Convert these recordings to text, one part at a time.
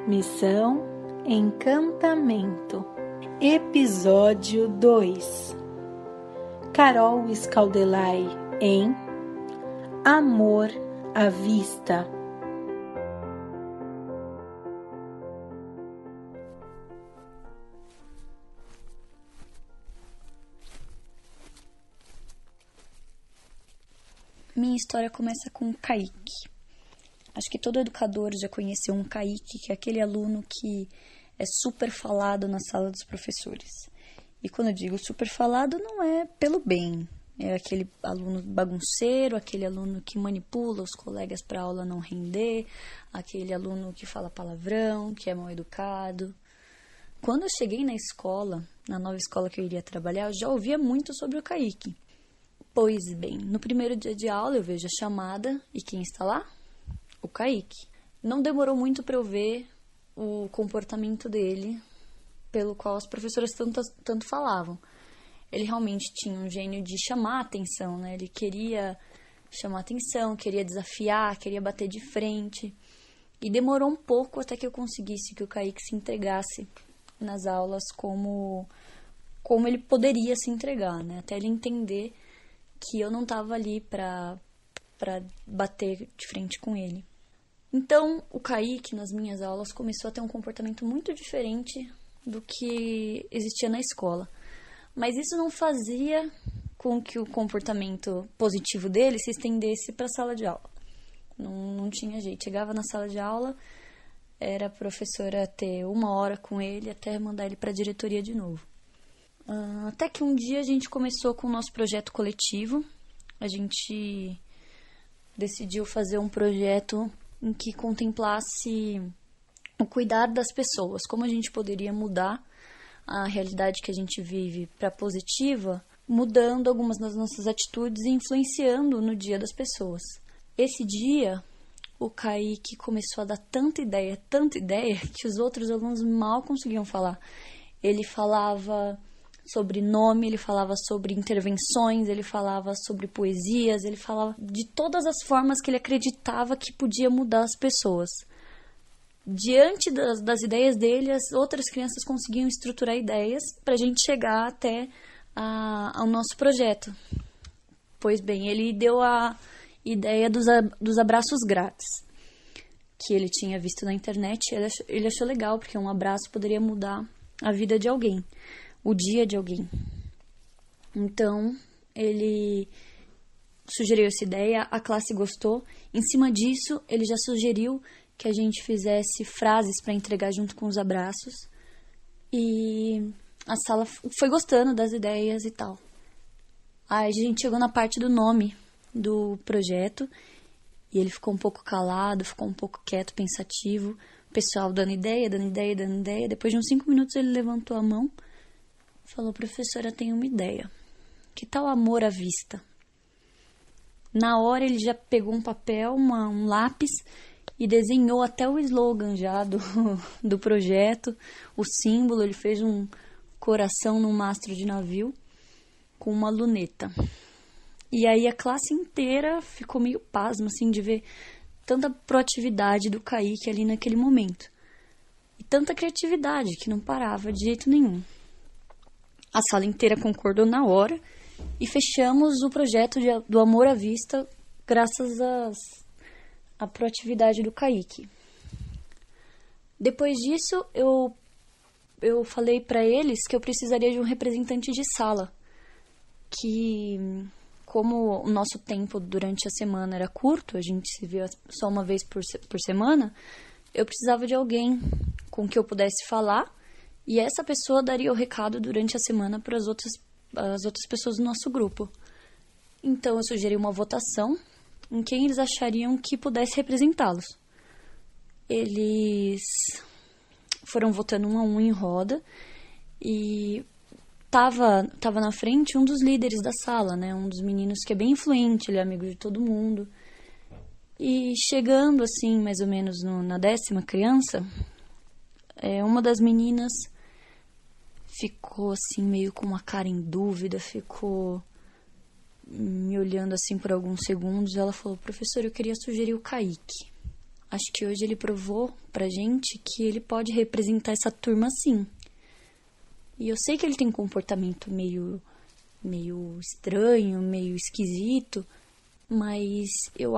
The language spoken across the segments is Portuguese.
Missão Encantamento. Episódio 2. Carol Scaldelay em Amor à Vista. Minha história começa com o Kaique. Acho que todo educador já conheceu um Kaique, que é aquele aluno que é super falado na sala dos professores. E quando eu digo super falado, não é pelo bem. É aquele aluno bagunceiro, aquele aluno que manipula os colegas para a aula não render, aquele aluno que fala palavrão, que é mal educado. Quando eu cheguei na escola, na nova escola que eu iria trabalhar, eu já ouvia muito sobre o Kaique. Pois bem, no primeiro dia de aula eu vejo a chamada e quem está lá? O Kaique. Não demorou muito para eu ver o comportamento dele, pelo qual as professoras tanto falavam. Ele realmente tinha um gênio de chamar a atenção, né? Ele queria chamar a atenção, queria desafiar, queria bater de frente. E demorou um pouco até que eu conseguisse que o Kaique se entregasse nas aulas como ele poderia se entregar, né? Até ele entender que eu não estava ali para bater de frente com ele. Então, o Kaique, nas minhas aulas, começou a ter um comportamento muito diferente do que existia na escola. Mas isso não fazia com que o comportamento positivo dele se estendesse para a sala de aula. Não tinha jeito. Chegava na sala de aula, era a professora ter 1 hora com ele até mandar ele para a diretoria de novo. Até que um dia a gente começou com o nosso projeto coletivo. A gente decidiu fazer um projeto em que contemplasse o cuidar das pessoas, como a gente poderia mudar a realidade que a gente vive para positiva, mudando algumas das nossas atitudes e influenciando no dia das pessoas. Esse dia, o Kaique começou a dar tanta ideia, que os outros alunos mal conseguiam falar. Ele falava sobre nome, ele falava sobre intervenções, ele falava sobre poesias, ele falava de todas as formas que ele acreditava que podia mudar as pessoas. Diante das ideias dele, as outras crianças conseguiam estruturar ideias para a gente chegar até ao nosso projeto. Pois bem, ele deu a ideia dos abraços grátis, que ele tinha visto na internet. Ele achou legal, porque um abraço poderia mudar a vida de alguém, o dia de alguém. Então, ele sugeriu essa ideia, a classe gostou. Em cima disso, ele já sugeriu que a gente fizesse frases para entregar junto com os abraços. E a sala foi gostando das ideias e tal. Aí a gente chegou na parte do nome do projeto e ele ficou um pouco calado, ficou um pouco quieto, pensativo. O pessoal dando ideia. Depois de uns 5 minutos ele levantou a mão. Falou: professora, tenho uma ideia. Que tal amor à vista? Na hora ele já pegou um papel, um lápis e desenhou até o slogan já do projeto, o símbolo. Ele fez um coração num mastro de navio com uma luneta. E aí a classe inteira ficou meio pasma, assim, de ver tanta proatividade do Kaique ali naquele momento. E tanta criatividade que não parava de jeito nenhum. A sala inteira concordou na hora e fechamos o projeto do Amor à Vista graças à proatividade do Kaique. Depois disso, eu falei para eles que eu precisaria de um representante de sala, que como o nosso tempo durante a semana era curto, a gente se via só uma vez por semana, eu precisava de alguém com que eu pudesse falar. E essa pessoa daria o recado durante a semana para as outras pessoas do nosso grupo. Então, eu sugeri uma votação em quem eles achariam que pudesse representá-los. Eles foram votando 1 a 1 em roda e tava na frente um dos líderes da sala, né? Um dos meninos que é bem influente, ele é amigo de todo mundo. E chegando, assim, mais ou menos na 10ª criança, uma das meninas ficou assim meio com uma cara em dúvida, ficou me olhando assim por alguns segundos. Ela falou: professor, eu queria sugerir o Kaique. Acho que hoje ele provou pra gente que ele pode representar essa turma sim. E eu sei que ele tem um comportamento meio estranho, meio esquisito, mas eu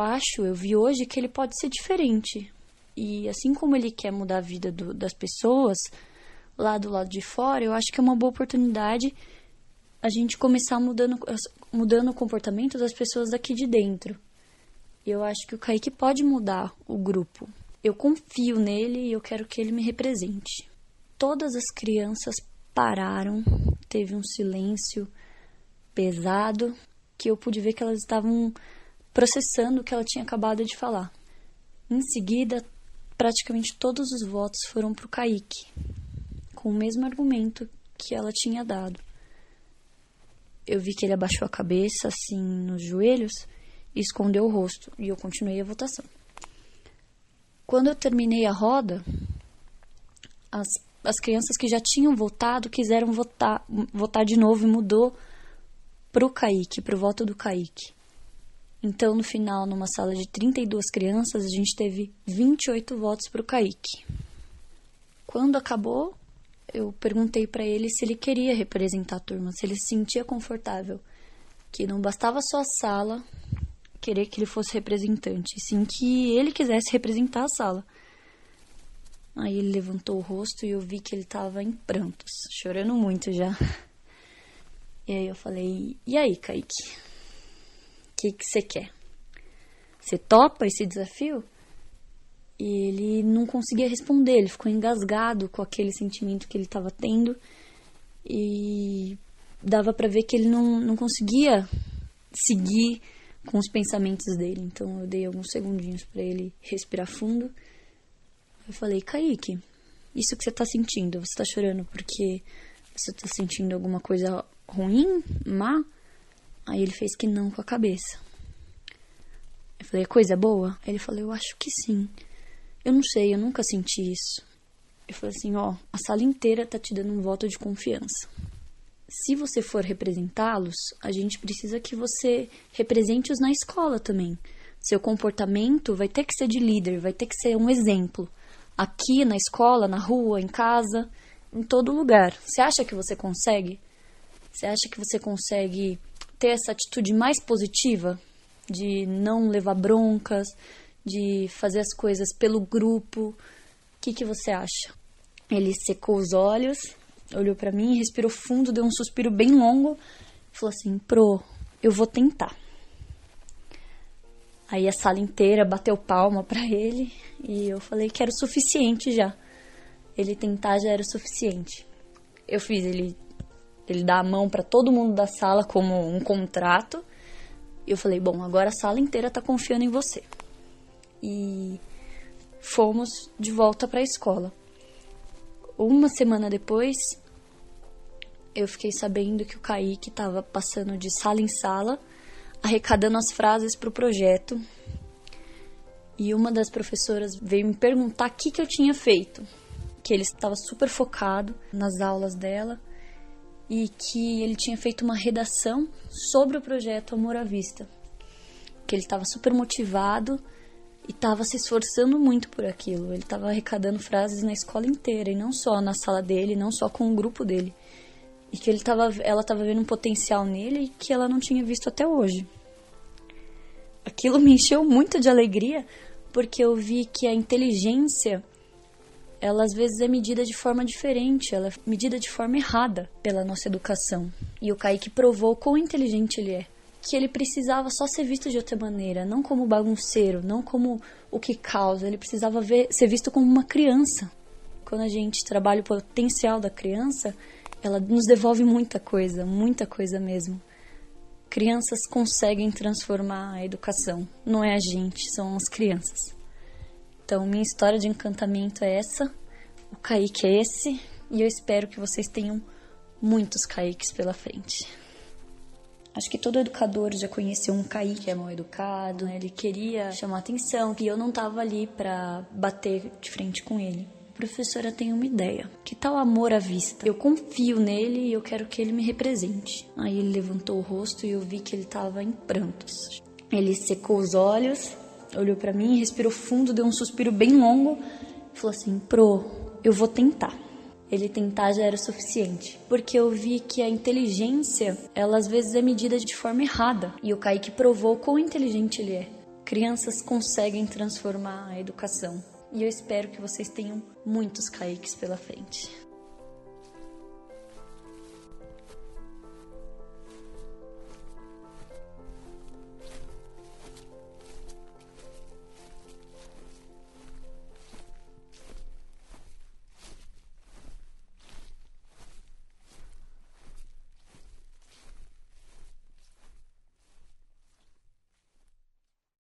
vi hoje que ele pode ser diferente. E assim como ele quer mudar a vida das pessoas lá do lado de fora, eu acho que é uma boa oportunidade a gente começar mudando o comportamento das pessoas daqui de dentro. Eu acho que o Kaique pode mudar o grupo. Eu confio nele e eu quero que ele me represente. Todas as crianças pararam, teve um silêncio pesado, que eu pude ver que elas estavam processando o que ela tinha acabado de falar. Em seguida, praticamente todos os votos foram para o Kaique, com o mesmo argumento que ela tinha dado. Eu vi que ele abaixou a cabeça, assim, nos joelhos, e escondeu o rosto, e eu continuei a votação. Quando eu terminei a roda, as crianças que já tinham votado quiseram votar de novo e mudou pro Kaique, pro voto do Kaique. Então, no final, numa sala de 32 crianças, a gente teve 28 votos pro Kaique. Quando acabou, eu perguntei para ele se ele queria representar a turma, se ele se sentia confortável, que não bastava só a sala querer que ele fosse representante, e sim que ele quisesse representar a sala. Aí ele levantou o rosto e eu vi que ele estava em prantos, chorando muito já. E aí eu falei, e aí, Kaique? O que você quer? Você topa esse desafio? E ele não conseguia responder, ele ficou engasgado com aquele sentimento que ele estava tendo. E dava para ver que ele não conseguia seguir com os pensamentos dele. Então eu dei alguns segundinhos para ele respirar fundo. Eu falei, Kaique, isso que você tá sentindo, você tá chorando porque você tá sentindo alguma coisa ruim, má? Aí ele fez que não com a cabeça. Eu falei, é coisa boa? Aí ele falou, eu acho que sim. Eu não sei, eu nunca senti isso. Eu falei assim, ó, a sala inteira tá te dando um voto de confiança. Se você for representá-los, a gente precisa que você represente-os na escola também. Seu comportamento vai ter que ser de líder, vai ter que ser um exemplo. Aqui, na escola, na rua, em casa, em todo lugar. Você acha que você consegue? Você acha que você consegue ter essa atitude mais positiva? De não levar broncas, de fazer as coisas pelo grupo? O que você acha? Ele secou os olhos, olhou pra mim, respirou fundo, deu um suspiro bem longo. Falou assim, eu vou tentar. Aí a sala inteira bateu palma pra ele e eu falei que era o suficiente já. Ele tentar já era o suficiente. Eu fiz ele dar a mão pra todo mundo da sala como um contrato. E eu falei, bom, agora a sala inteira tá confiando em você. E fomos de volta pra escola. Uma semana depois, eu fiquei sabendo que o Kaique tava passando de sala em sala, arrecadando as frases para o projeto. E uma das professoras veio me perguntar o que eu tinha feito. Que ele estava super focado nas aulas dela e que ele tinha feito uma redação sobre o projeto Amor à Vista. Que ele estava super motivado e estava se esforçando muito por aquilo. Ele estava arrecadando frases na escola inteira e não só na sala dele, não só com o grupo dele. E que ela estava vendo um potencial nele que ela não tinha visto até hoje. Aquilo me encheu muito de alegria, porque eu vi que a inteligência, ela às vezes é medida de forma diferente, ela é medida de forma errada pela nossa educação. E o Kaique provou quão inteligente ele é. Que ele precisava só ser visto de outra maneira, não como bagunceiro, não como o que causa. Ele precisava ser visto como uma criança. Quando a gente trabalha o potencial da criança, ela nos devolve muita coisa mesmo. Crianças conseguem transformar a educação, não é a gente, são as crianças. Então, minha história de encantamento é essa, o Kaique é esse, e eu espero que vocês tenham muitos Kaiques pela frente. Acho que todo educador já conheceu um Kaique que é mal educado, né? Ele queria chamar atenção, e eu não estava ali para bater de frente com ele. Professora, tem uma ideia. Que tal amor à vista? Eu confio nele e eu quero que ele me represente. Aí ele levantou o rosto e eu vi que ele estava em prantos. Ele secou os olhos, olhou pra mim, respirou fundo, deu um suspiro bem longo e falou assim: Pro, eu vou tentar. Ele tentar já era o suficiente, porque eu vi que a inteligência, ela às vezes é medida de forma errada. E o Kaique provou quão inteligente ele é. Crianças conseguem transformar a educação. E eu espero que vocês tenham muitos Kaiques pela frente.